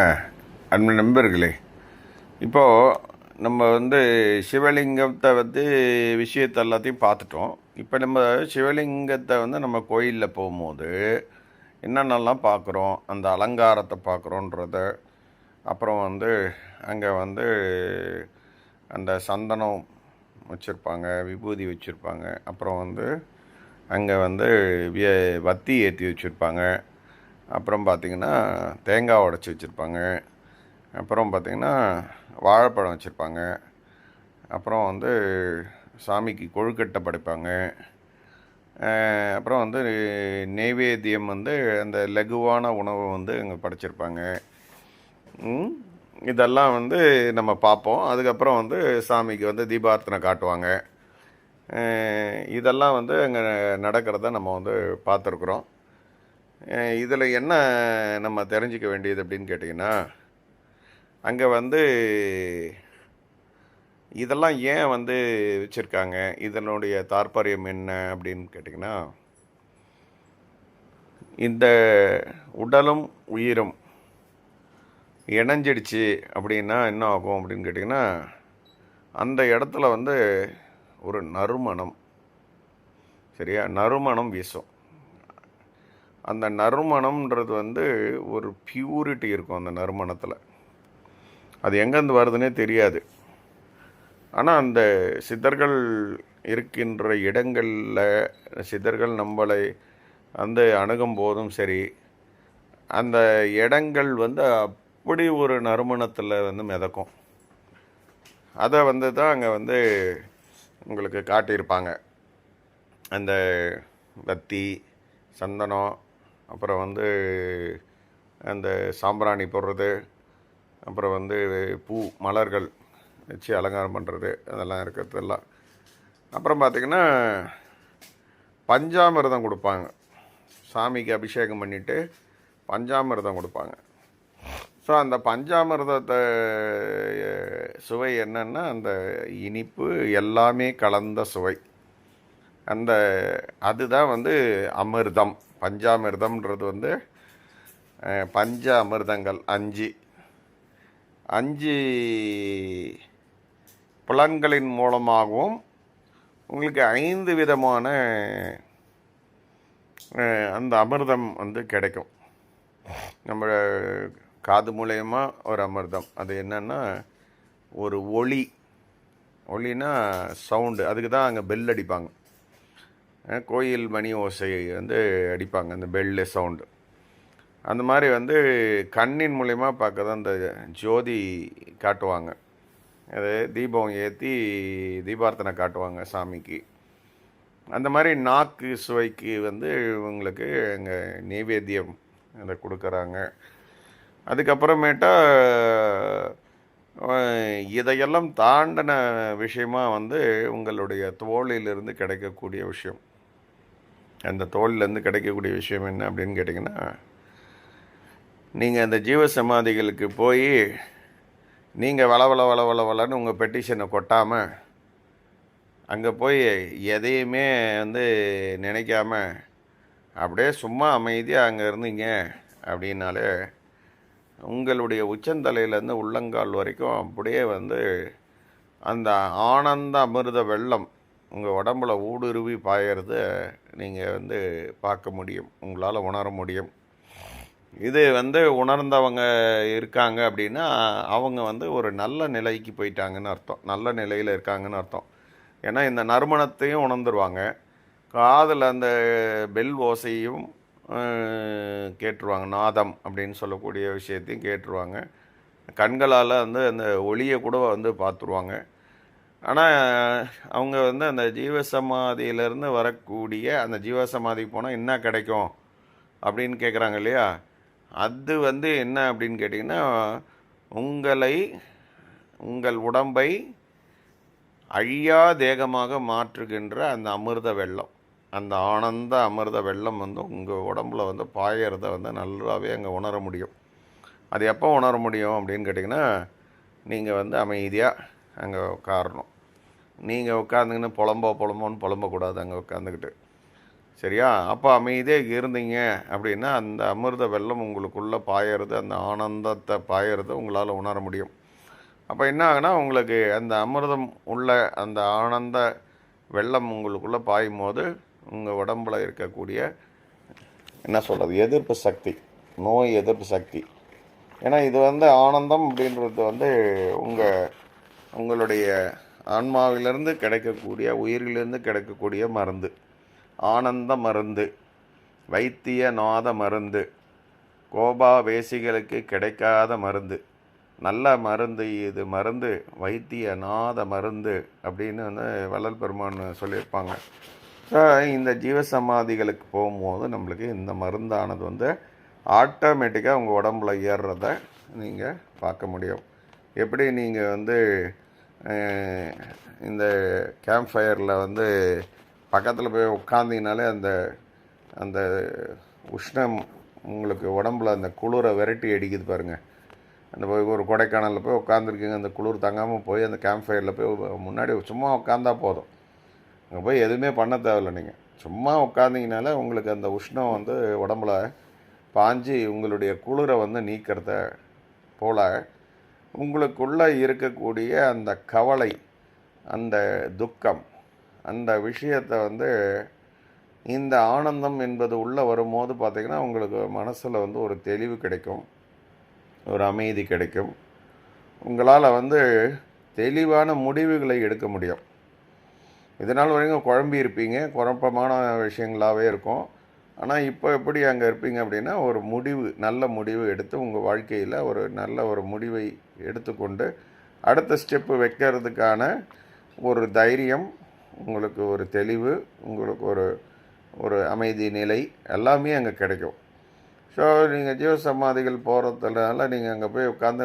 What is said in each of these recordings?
ஆ அன்பு நண்பர்களே, இப்போது நம்ம சிவலிங்கத்தை விஷயத்தை எல்லாத்தையும் பார்த்துட்டோம். இப்போ நம்ம சிவலிங்கத்தை நம்ம கோயிலில் போகும்போது என்னென்னலாம் பார்க்குறோம், அந்த அலங்காரத்தை பார்க்குறோன்றத, அப்புறம் அங்கே அந்த சந்தனம் வச்சுருப்பாங்க, விபூதி வச்சுருப்பாங்க, அப்புறம் அங்கே வத்தி ஏற்றி வச்சுருப்பாங்க, அப்புறம் பார்த்திங்கன்னா தேங்காய் உடச்சி வச்சுருப்பாங்க, அப்புறம் பார்த்திங்கன்னா வாழைப்பழம் வச்சுருப்பாங்க, அப்புறம் சாமிக்கு கொழுக்கட்டை படைப்பாங்க, அப்புறம் நெய்வேத்தியம் அந்த லகுவான உணவை அங்கே படைச்சிருப்பாங்க. இதெல்லாம் நம்ம பார்ப்போம். அதுக்கப்புறம் சாமிக்கு தீபார்த்தனை காட்டுவாங்க. இதெல்லாம் அங்கே நடக்கிறத நம்ம பார்த்துருக்குறோம். இதில் என்ன நம்ம தெரிஞ்சிக்க வேண்டியது அப்படின்னு கேட்டிங்கன்னா, அங்கே இதெல்லாம் ஏன் வச்சுருக்காங்க, இதனுடைய தாற்பயம் என்ன அப்படின்னு கேட்டிங்கன்னா, இந்த உடலும் உயிரும் இணைஞ்சிடுச்சு அப்படின்னா என்ன ஆகும் அப்படின்னு கேட்டிங்கன்னா, அந்த இடத்துல ஒரு நறுமணம், சரியா, நறுமணம் வீசும். அந்த நறுமணம்ன்றது ஒரு பியூரிட்டி இருக்கும் அந்த நறுமணத்தில். அது எங்கேருந்து வருதுன்னே தெரியாது. ஆனால் அந்த சித்தர்கள் இருக்கின்ற இடங்களில் சித்தர்கள் நம்மளை அணுகும் போதும் சரி, அந்த இடங்கள் அப்படி ஒரு நறுமணத்தில் மிதக்கும். அதை தான் அங்கே உங்களுக்கு காட்டியிருப்பாங்க. அந்த வத்தி, சந்தனம், அப்புறம் அந்த சாம்பிராணி போடுறது, அப்புறம் பூ மலர்கள் வச்சு அலங்காரம் பண்ணுறது, அதெல்லாம் இருக்கிறதெல்லாம். அப்புறம் பார்த்திங்கன்னா பஞ்சாமிர்தம் கொடுப்பாங்க. சாமிக்கு அபிஷேகம் பண்ணிவிட்டு பஞ்சாமிர்தம் கொடுப்பாங்க. ஸோ அந்த பஞ்சாமிர்தத்தை சுவை என்னன்னா, அந்த இனிப்பு எல்லாமே கலந்த சுவை. அதுதான் அமிர்தம். பஞ்சாமிர்தம்ன்றது பஞ்ச அமிர்தங்கள் 5 புலன்களின் மூலமாகவும் உங்களுக்கு 5 விதமான அந்த அமிர்தம் கிடைக்கும். நம்ம காது மூலயமா ஒரு அமிர்தம், அது என்னன்னா ஒரு ஒளினா சவுண்டு. அதுக்கு தான் அங்கே பெல் அடிப்பாங்க, கோயில் மணி ஓசை அடிப்பாங்க, அந்த பெல்லு சவுண்டு. அந்த மாதிரி கண்ணின் மூலயமா பார்க்க தான் அந்த ஜோதி காட்டுவாங்க. அது தீபம் ஏற்றி தீபார்த்தனை காட்டுவாங்க சாமிக்கு. அந்த மாதிரி நாக்கு சுவைக்கு உங்களுக்கு அங்கே நெய்வேத்தியம் அதை கொடுக்குறாங்க. அதுக்கப்புறமேட்டா இதையெல்லாம் தாண்டின விஷயமாக உங்களுடைய தோளிலிருந்து கிடைக்கக்கூடிய விஷயம். அந்த தோல்லேருந்து கிடைக்கக்கூடிய விஷயம் என்ன அப்படின்னு கேட்டிங்கன்னா, நீங்கள் அந்த ஜீவசமாதிகளுக்கு போய் நீங்கள் வளன்னு உங்கள் பெட்டிஷனை கொட்டாமல், அங்கே போய் எதையுமே நினைக்காம அப்படியே சும்மா அமைதியாக அங்கே இருந்தீங்க அப்படின்னாலே, உங்களுடைய உச்சந்தலையிலேருந்து உள்ளங்கால் வரைக்கும் அப்படியே அந்த ஆனந்த அமிர்த வெள்ளம் உங்கள் உடம்புல ஊடுருவி பாயறத நீங்கள் பார்க்க முடியும், உங்களால் உணர முடியும். இது உணர்ந்தவங்க இருக்காங்க அப்படின்னா அவங்க ஒரு நல்ல நிலைக்கு போயிட்டாங்கன்னு அர்த்தம், நல்ல நிலையில் இருக்காங்கன்னு அர்த்தம். ஏன்னா இந்த நறுமணத்தையும் உணர்ந்துருவாங்க, காதில் அந்த பெல் ஓசையும் கேட்டுருவாங்க, நாதம் அப்படின்னு சொல்லக்கூடிய விஷயத்தையும் கேட்டுருவாங்க, கண்களால் அந்த ஒளியை கூட பார்த்துருவாங்க. ஆனால் அவங்க அந்த ஜீவசமாதியிலேருந்து வரக்கூடிய, அந்த ஜீவசமாதிக்கு போனால் என்ன கிடைக்கும் அப்படின்னு கேட்குறாங்க இல்லையா, அது என்ன அப்படின்னு கேட்டிங்கன்னா, உங்கள் உடம்பை அழியா தேகமாக மாற்றுகின்ற அந்த அமிர்த வெள்ளம், அந்த ஆனந்த அமிர்த வெள்ளம் உங்கள் உடம்புல பாயறத நல்லாவே அங்கே உணர முடியும். அது எப்போ உணர முடியும் அப்படின்னு கேட்டிங்கன்னா, நீங்கள் அமைதியாக அங்கே உட்காரணும். நீங்கள் உட்காந்துக்கின்னு புலம்போன்னு புலம்பக்கூடாது அங்கே உட்காந்துக்கிட்டு. சரியா? அப்போ அமைதியாக இருந்தீங்க அப்படின்னா அந்த அமிர்த வெள்ளம் உங்களுக்குள்ளே பாயறது, அந்த ஆனந்தத்தை பாயறத உங்களால் உணர முடியும். அப்போ என்ன ஆகுனா உங்களுக்கு அந்த அமிர்தம் உள்ள அந்த ஆனந்த வெள்ளம் உங்களுக்குள்ளே பாயும் போது உங்கள் உடம்பில் இருக்கக்கூடிய என்ன சொல்கிறது எதிர்ப்பு சக்தி, நோய் எதிர்ப்பு சக்தி. ஏன்னா இது ஆனந்தம் அப்படின்றது உங்களுடைய ஆன்மாவிலிருந்து கிடைக்கக்கூடிய, உயிரிலிருந்து கிடைக்கக்கூடிய மருந்து, ஆனந்த மருந்து, வைத்திய நாத மருந்து, கோபாவேசிகளுக்கு கிடைக்காத மருந்து, நல்ல மருந்து இது, மருந்து வைத்திய நாத மருந்து அப்படின்னு வள்ளல் பெருமான் சொல்லியிருப்பாங்க. ஸோ இந்த ஜீவசமாதிகளுக்கு போகும்போது நம்மளுக்கு இந்த மருந்தானது ஆட்டோமேட்டிக்காக உங்கள் உடம்புல ஏறுறத நீங்கள் பார்க்க முடியும். எப்படி நீங்கள் இந்த கேம்ப் ஃபயரில் பக்கத்தில் போய் உட்காந்திங்கனாலே அந்த அந்த உஷ்ணம் உங்களுக்கு உடம்புல அந்த குளிரை விரட்டி அடிக்குது பாருங்கள். அந்த போய் ஒரு கொடைக்கானலில் போய் உட்காந்துருக்கீங்க, அந்த குளிர் தங்காமல் போய் அந்த கேம்ப் ஃபயரில் போய் முன்னாடி சும்மா உட்காந்தா போதும். அங்கே போய் எதுவுமே பண்ண தேவையில்லை. நீங்கள் சும்மா உட்காந்திங்கனால உங்களுக்கு அந்த உஷ்ணம் உடம்புல பாஞ்சு உங்களுடைய குளிரை நீக்கிறத போல் உங்களுக்குள்ளே இருக்கக்கூடிய அந்த கவலை, அந்த துக்கம், அந்த விஷயத்தை இந்த ஆனந்தம் என்பது உள்ளே வரும்போது பார்த்திங்கன்னா உங்களுக்கு மனசில் ஒரு தெளிவு கிடைக்கும், ஒரு அமைதி கிடைக்கும். உங்களால் தெளிவான முடிவுகளை எடுக்க முடியும். இதனால் வரைக்கும் குழம்பி இருப்பீங்க, குழப்பமான விஷயங்களாகவே இருக்கும். ஆனால் இப்போ எப்படி அங்கே இருப்பீங்க அப்படின்னா ஒரு முடிவு, நல்ல முடிவு எடுத்து உங்கள் வாழ்க்கையில் ஒரு நல்ல ஒரு முடிவை எடுத்துக்கொண்டு அடுத்த ஸ்டெப்பு வைக்கிறதுக்கான ஒரு தைரியம், உங்களுக்கு ஒரு தெளிவு, உங்களுக்கு ஒரு ஒரு அமைதி நிலை எல்லாமே அங்கே கிடைக்கும். ஸோ நீங்கள் ஜீவசமாதிகள் போகிறதுனால நீங்கள் அங்கே போய் உட்காந்து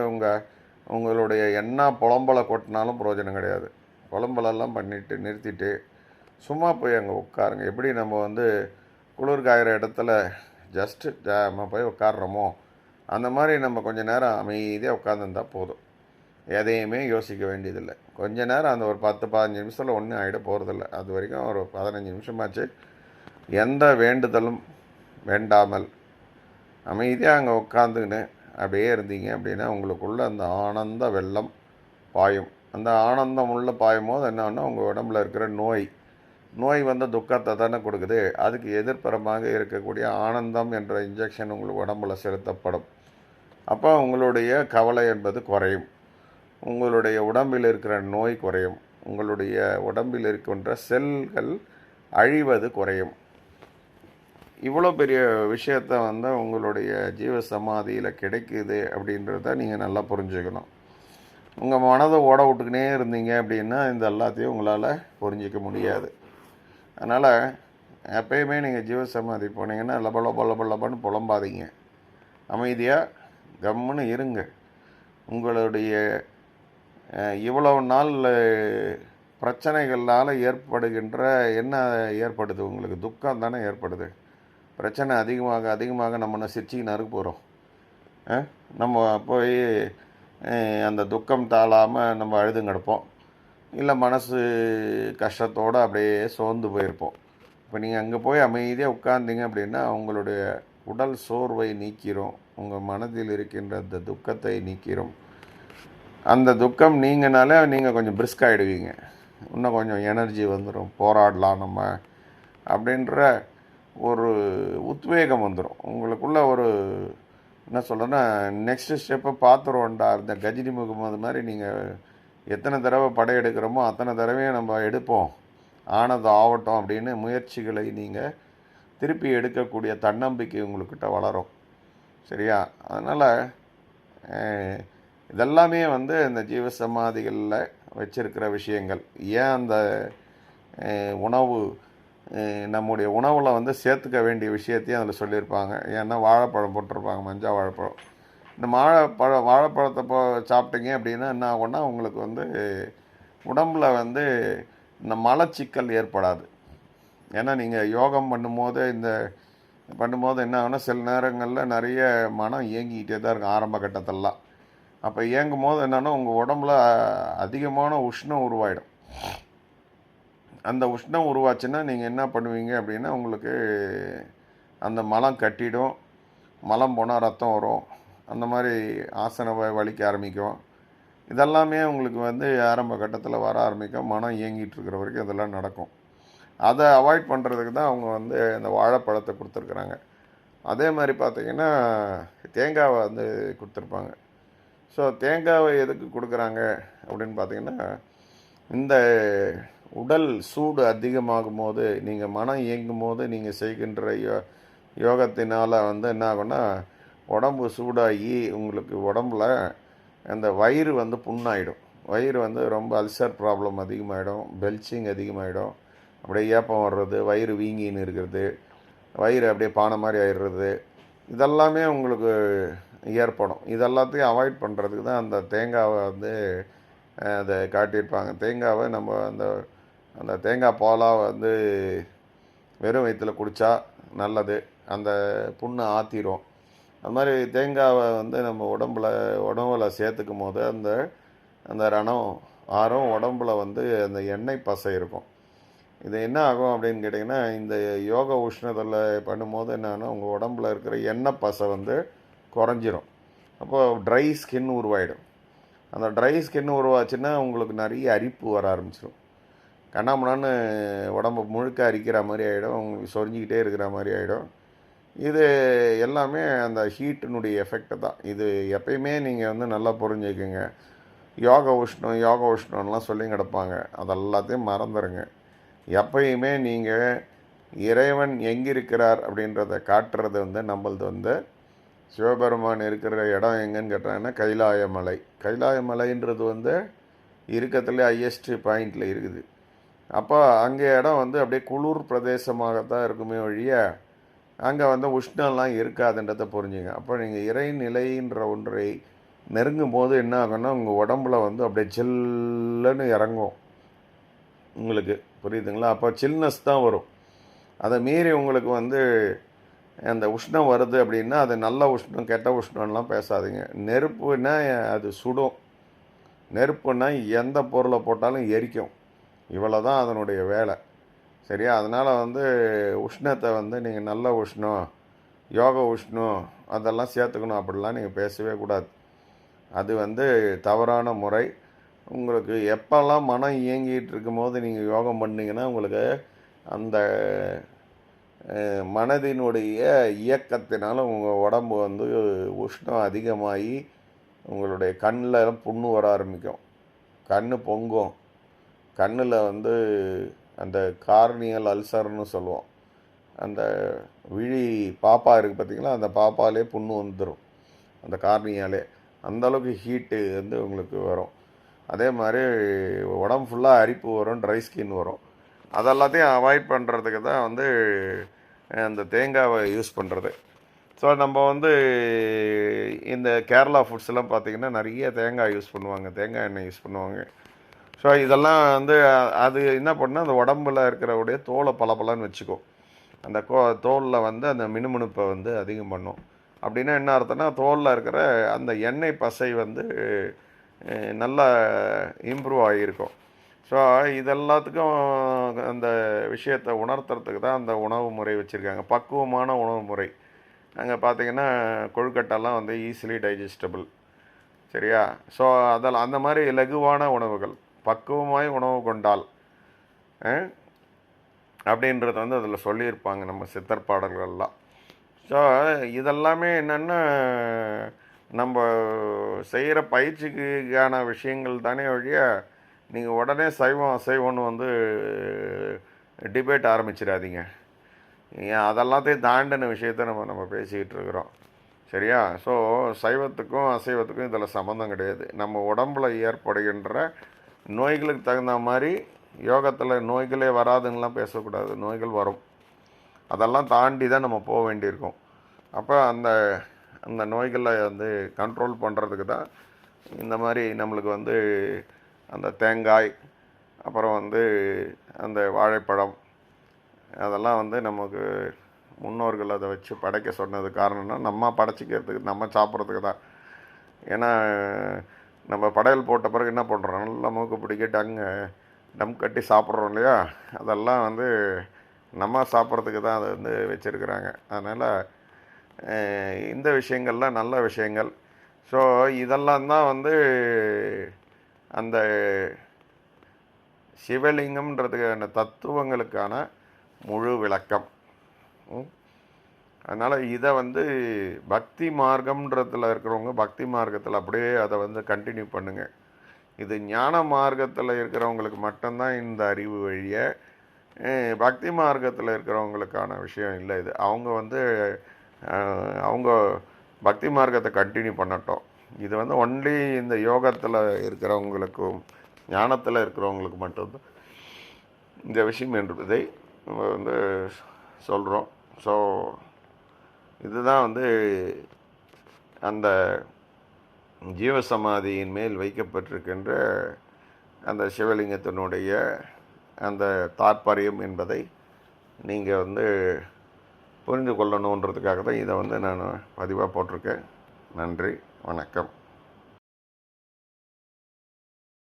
உங்களுடைய என்ன புலம்பலை கொட்டினாலும் பிரயோஜனம் கிடையாது. புலம்பலெல்லாம் பண்ணிவிட்டு நிறுத்திட்டு சும்மா போய் அங்கே உட்காருங்க. எப்படி நம்ம குளிர் காயிற இடத்துல ஜஸ்ட்டு நம்ம போய் உட்காடுறோமோ அந்த மாதிரி நம்ம கொஞ்சம் நேரம் அமைதியாக உட்காந்துருந்தால் போதும். எதையுமே யோசிக்க வேண்டியதில்லை. கொஞ்ச நேரம் அந்த ஒரு 10-15 நிமிஷத்தில் ஒன்றும் ஆகிட போகிறதில்ல. அது வரைக்கும் ஒரு 15 நிமிஷமாச்சு எந்த வேண்டுதலும் வேண்டாமல் அமைதியாக அங்கே உட்காந்துக்கின்னு அப்படியே இருந்தீங்க அப்படின்னா உங்களுக்குள்ளே அந்த ஆனந்த வெள்ளம் பாயும். அந்த ஆனந்தம் உள்ள பாயும் போது என்னன்னா உங்கள் உடம்புல இருக்கிற நோய் துக்கத்தை தானே கொடுக்குது. அதுக்கு எதிர்ப்புறமாக இருக்கக்கூடிய ஆனந்தம் என்ற இன்ஜெக்ஷன் உங்களுக்கு உடம்புல செலுத்தப்படும். அப்போ உங்களுடைய கவலை என்பது குறையும், உங்களுடைய உடம்பில் இருக்கிற நோய் குறையும், உங்களுடைய உடம்பில் இருக்கின்ற செல்கள் அழிவது குறையும். இவ்வளோ பெரிய விஷயத்த உங்களுடைய ஜீவசமாதியில் கிடைக்குது அப்படின்றத நீங்கள் நல்லா புரிஞ்சுக்கணும். உங்கள் மனதை ஓட விட்டுக்கினே இருந்தீங்க அப்படின்னா இந்த எல்லாத்தையும் உங்களால் புரிஞ்சிக்க முடியாது. அதனால் எப்பயுமே நீங்கள் ஜீவசமாதி போனீங்கன்னா லபன்னு புலம்பாதீங்க. அமைதியாக கம்முன்னு இருங்க. உங்களுடைய இவ்வளவு நாள் பிரச்சனைகளால் ஏற்படுகின்ற என்ன ஏற்படுது, உங்களுக்கு துக்கம் தானே ஏற்படுது. பிரச்சனை அதிகமாக நம்ம என்ன சிரிச்சிக்கின்னு இருக்க போகிறோம்? நம்ம போய் அந்த துக்கம் தாழாமல் நம்ம அழுதுங்க கிடப்போம், இல்லை மனசு கஷ்டத்தோடு அப்படியே சோர்ந்து போயிருப்போம். இப்போ நீங்கள் அங்கே போய் அமைதியாக உட்கார்ந்தீங்க அப்படின்னா உங்களுடைய உடல் சோர்வை நீக்கிறோம், உங்கள் மனதில் இருக்கின்ற அந்த துக்கத்தை நீக்கிறோம். அந்த துக்கம் நீங்கனாலே நீங்கள் கொஞ்சம் பிரிஸ்க் ஆகிடுவீங்க, இன்னும் கொஞ்சம் எனர்ஜி வந்துடும், போராடலாம் நம்ம அப்படின்ற ஒரு உத்வேகம் வந்துடும் உங்களுக்குள்ள. ஒரு என்ன சொல்கிறேன்னா நெக்ஸ்ட்டு ஸ்டெப்பை பார்த்துருவோண்டா, இந்த கஜினி முகமது மாதிரி நீங்கள் எத்தனை தடவை படையெடுக்கிறோமோ அத்தனை தடவையும் நம்ம எடுப்போம், ஆனது ஆகட்டும் அப்படின்னு முயற்சிகளை நீங்கள் திருப்பி எடுக்கக்கூடிய தன்னம்பிக்கை உங்கள்கிட்ட வளரும். சரியா? அதனால் இதெல்லாமே இந்த ஜீவசமாதிகளில் வச்சிருக்கிற விஷயங்கள். ஏன் அந்த உணவு நம்முடைய உணவில் சேர்த்துக்க வேண்டிய விஷயத்தையும் அதில் சொல்லியிருப்பாங்க. ஏன்னா வாழைப்பழம் போட்டிருப்பாங்க, மஞ்சள் வாழைப்பழம். இந்த வாழைப்பழத்தை சாப்பிட்டீங்க அப்படின்னா என்ன ஆகும்னா உங்களுக்கு உடம்பில் இந்த மலச்சிக்கல் ஏற்படாது. ஏன்னா நீங்கள் யோகம் பண்ணும்போது என்ன ஆகுனா சில நேரங்களில் நிறைய மனம் இயங்கிக்கிட்டே தான் இருக்கும் ஆரம்ப கட்டத்திலலாம். அப்போ இயங்கும் போது என்னென்னா உங்கள் உடம்புல அதிகமான உஷ்ணம் உருவாயிடும். அந்த உஷ்ணம் உருவாச்சுன்னா நீங்கள் என்ன பண்ணுவீங்க அப்படின்னா, உங்களுக்கு அந்த மலம் கட்டிடும். மலம் போனால் ரத்தம் வரும். அந்த மாதிரி ஆசன வலிக்க ஆரம்பிக்கும். இதெல்லாமே உங்களுக்கு வந்து ஆரம்ப கட்டத்தில் வர ஆரம்பிக்கும். மனம் இயங்கிட்டு இருக்கிற வரைக்கும் இதெல்லாம் நடக்கும். அதை அவாய்ட் பண்ணுறதுக்கு தான் அவங்க வந்து இந்த வாழைப்பழத்தை கொடுத்துருக்குறாங்க. அதே மாதிரி பார்த்திங்கன்னா தேங்காவை வந்து கொடுத்துருப்பாங்க. ஸோ தேங்காவை எதுக்கு கொடுக்குறாங்க அப்படின்னு பார்த்திங்கன்னா, இந்த உடல் சூடு அதிகமாகும் போது, நீங்கள் மனம் இயங்கும் போது நீங்கள் செய்கின்ற யோகத்தினால் வந்து என்ன ஆகும்னா, உடம்பு சூடாகி உங்களுக்கு உடம்புல அந்த வயிறு வந்து புண்ணாயிடும். வயிறு வந்து ரொம்ப அல்சர் ப்ராப்ளம் அதிகமாகிடும், பெல்ச்சிங் அதிகமாகிடும், அப்படியே ஏப்பம் வர்றது, வயிறு வீங்கின்னு இருக்கிறது, வயிறு அப்படியே பானை மாதிரி ஆயிடுறது, இதெல்லாமே உங்களுக்கு ஏற்படும். இதெல்லாத்தையும் அவாய்ட் பண்ணுறதுக்கு தான் அந்த தேங்காவை வந்து அதை காட்டியிருப்பாங்க. தேங்காவை நம்ம அந்த அந்த தேங்காய் பாலாக வந்து வெறும் வயிற்றில் குடித்தா நல்லது. அந்த புண்ணை ஆற்றிடும். அது மாதிரி தேங்காவை வந்து நம்ம உடம்புல சேர்த்துக்கும் போது அந்த அந்த ரணம் ஆறும். உடம்புல வந்து அந்த எண்ணெய் பசை இருக்கும். இது என்ன ஆகும் அப்படின்னு கேட்டிங்கன்னா, இந்த யோக உஷ்ணத்தில் பண்ணும்போது என்னன்னா, உங்கள் உடம்புல இருக்கிற எண்ணெய் பசை வந்து குறைஞ்சிரும். அப்போது ட்ரை ஸ்கின் உருவாயிடும். அந்த ட்ரை ஸ்கின் உருவாச்சுன்னா உங்களுக்கு நிறைய அரிப்பு வர ஆரம்பிச்சிடும். கண்ணாமண்ணான்னு உடம்பு முழுக்க அரிக்கிற மாதிரி ஆகிடும். உங்களுக்கு சொரிஞ்சிக்கிட்டே இருக்கிற மாதிரி ஆகிடும். இது எல்லாமே அந்த ஹீட்டினுடைய எஃபெக்ட்டு தான். இது எப்பயுமே நீங்கள் வந்து நல்லா புரிஞ்சுக்குங்க. யோக உஷ்ணம்லாம் சொல்லி கிடப்பாங்க. அதெல்லாத்தையும் மறந்துடுங்க. எப்பயுமே நீங்கள் இறைவன் எங்கிருக்கிறார் அப்படின்றத காட்டுறது வந்து நம்மளது வந்து சிவபெருமான் இருக்கிற இடம் எங்கன்னு கேட்டாங்கன்னா கைலாயமலை. கைலாயமலைன்றது வந்து இருக்கத்துலேயே ஹையஸ்ட் பாயிண்டில் இருக்குது. அப்போ அங்கே இடம் வந்து அப்படியே குளிர் பிரதேசமாகத்தான் இருக்குமே ஒழிய அங்கே வந்து உஷ்ணம்லாம் இருக்காதுன்றதை புரிஞ்சுங்க. அப்போ நீங்கள் இறைநிலைன்ற ஒன்றை நெருங்கும் போது என்ன ஆகும்னா, உங்கள் உடம்புல வந்து அப்படியே சில்லுன்னு இறங்கும். உங்களுக்கு புரியுதுங்களா? அப்போ சில்னஸ் தான் வரும். அதை மீறி உங்களுக்கு வந்து அந்த உஷ்ணம் வருது அப்படின்னா, அது நல்ல உஷ்ணம் கெட்ட உஷ்ணம்லாம் பேசாதீங்க. நெருப்புன்னா அது சுடும். நெருப்புன்னா எந்த பொருளை போட்டாலும் எரிக்கும். இவ்வளோ தான் அதனுடைய வேலை. சரியா? அதனால் வந்து உஷ்ணத்தை வந்து நீங்கள் நல்ல உஷ்ணம், யோக உஷ்ணம் அதெல்லாம் சேர்த்துக்கணும் அப்படிலாம் நீங்கள் பேசவே கூடாது. அது வந்து தவறான முறை. உங்களுக்கு எப்போல்லாம் மனம் இயங்கிட்டு இருக்கும்போது நீங்கள் யோகம் பண்ணிங்கன்னா, உங்களுக்கு அந்த மனதினுடைய இயக்கத்தினால உங்கள் உடம்பு வந்து உஷ்ணம் அதிகமாகி உங்களுடைய கண்ணில் புண்ணு வர ஆரம்பிக்கும். கண் பொங்கும். கண்ணில் வந்து அந்த கார்னியல் அல்சர்னு சொல்லுவோம். அந்த விழி பாப்பா இருக்குது பார்த்திங்களா, அந்த பாப்பாலே புண்ணு வந்துடும். அந்த கார்னியாலே அந்தளவுக்கு ஹீட்டு வந்து உங்களுக்கு வரும். அதே மாதிரி உடம்பு ஃபுல்லாக அரிப்பு வரும், ட்ரை ஸ்கின் வரும். அதெல்லாத்தையும் அவாய்ட் பண்ணுறதுக்கு தான் வந்து அந்த தேங்காவை யூஸ் பண்ணுறது. ஸோ நம்ம வந்து இந்த கேரளா ஃபுட்ஸ்லாம் பார்த்திங்கன்னா நிறைய தேங்காய் யூஸ் பண்ணுவாங்க, தேங்காய் எண்ணெய் யூஸ் பண்ணுவாங்க. ஸோ இதெல்லாம் வந்து அது என்ன பண்ணால் அந்த உடம்புல இருக்கிறவுடைய தோலை பலன்னு வச்சுக்கும். அந்த தோலில் வந்து அந்த மினுமினுப்பை வந்து அதிகம் பண்ணும். அப்படின்னா என்ன அர்த்தம்னா, தோலில் இருக்கிற அந்த எண்ணெய் பசை வந்து நல்லா இம்ப்ரூவ் ஆகியிருக்கும். ஸோ இதெல்லாத்துக்கும் அந்த விஷயத்தை உணர்த்துறதுக்கு தான் அந்த உணவு முறை வச்சுருக்காங்க, பக்குவமான உணவு முறை. அங்கே பார்த்திங்கன்னா கொழுக்கட்டெல்லாம் வந்து ஈஸிலி டைஜஸ்டபிள். சரியா? ஸோ அதெல்லாம் அந்த மாதிரி லகுவான உணவுகள், பக்குவமாய் உணவு கொண்டால் அப்படின்றது வந்து அதில் சொல்லியிருப்பாங்க நம்ம சித்தர் பாடல்கள்லாம். ஸோ இதெல்லாமே என்னென்னா, நம்ம செய்கிற பயிற்சிக்கான விஷயங்கள் தானே ஒழிய நீங்கள் உடனே சைவம் அசைவம்னு வந்து டிபேட் ஆரம்பிச்சிடாதீங்க. அதெல்லாத்தையும் தாண்டின விஷயத்த நம்ம பேசிக்கிட்டு இருக்கிறோம். சரியா? ஸோ சைவத்துக்கும் அசைவத்துக்கும் இதில் சம்மந்தம் கிடையாது. நம்ம உடம்பில் ஏற்படுகின்ற நோய்களுக்கு தகுந்த மாதிரி யோகத்தில் நோய்களே வராதுன்னெலாம் பேசக்கூடாது. நோய்கள் வரும். அதெல்லாம் தாண்டி தான் நம்ம போக வேண்டியிருக்கும். அப்போ அந்த அந்த நோய்களை வந்து கண்ட்ரோல் பண்ணுறதுக்கு தான் இந்த மாதிரி நம்மளுக்கு வந்து அந்த தேங்காய், அப்புறம் வந்து அந்த வாழைப்பழம், அதெல்லாம் வந்து நமக்கு முன்னோர்கள் அதை வச்சு படைக்க சொன்னது காரணம்னா, நம்ம படைச்சிக்கிறதுக்கு நம்ம சாப்பிட்றதுக்கு தான். ஏன்னா நம்ம படையல் போட்ட பிறகு என்ன பண்ணுறோம், நல்லா மூக்கு பிடிக்க டங்கு டம் கட்டி சாப்பிட்றோம் இல்லையா, அதெல்லாம் வந்து நம்ம சாப்பிட்றதுக்கு தான் அதை வந்து வச்சுருக்குறாங்க. அதனால் இந்த விஷயங்கள்லாம் நல்ல விஷயங்கள். ஸோ இதெல்லாம் தான் வந்து அந்த சிவலிங்கம்ன்றதுக்கான தத்துவங்களுக்கான முழு விளக்கம். அதனால் இதை வந்து பக்தி மார்க்கம்ன்றதில் இருக்கிறவங்க பக்தி மார்க்கத்தில் அப்படியே அதை வந்து கண்டினியூ பண்ணுங்கள். இது ஞான மார்க்கத்தில் இருக்கிறவங்களுக்கு மட்டும்தான் இந்த அறிவு வழிய, பக்தி மார்க்கத்தில் இருக்கிறவங்களுக்கான விஷயம் இல்லை இது. அவங்க வந்து அவங்க பக்தி மார்க்கத்தை கண்டினியூ பண்ணட்டும். இது வந்து ஒன்லி இந்த யோகத்தில் இருக்கிறவங்களுக்கும் ஞானத்தில் இருக்கிறவங்களுக்கு மட்டும்தான் இந்த விஷயம் என்பதை நம்ம வந்து சொல்கிறோம். ஸோ இதுதான் வந்து அந்த ஜீவசமாதியின் மேல் வைக்கப்பட்டிருக்கின்ற அந்த சிவலிங்கத்தினுடைய அந்த தாற்பயம் என்பதை நீங்கள் வந்து புரிந்து கொள்ளணுன்றதுக்காக தான் இதை வந்து நான் பதிவாக போட்டிருக்கேன். நன்றி, வணக்கம்.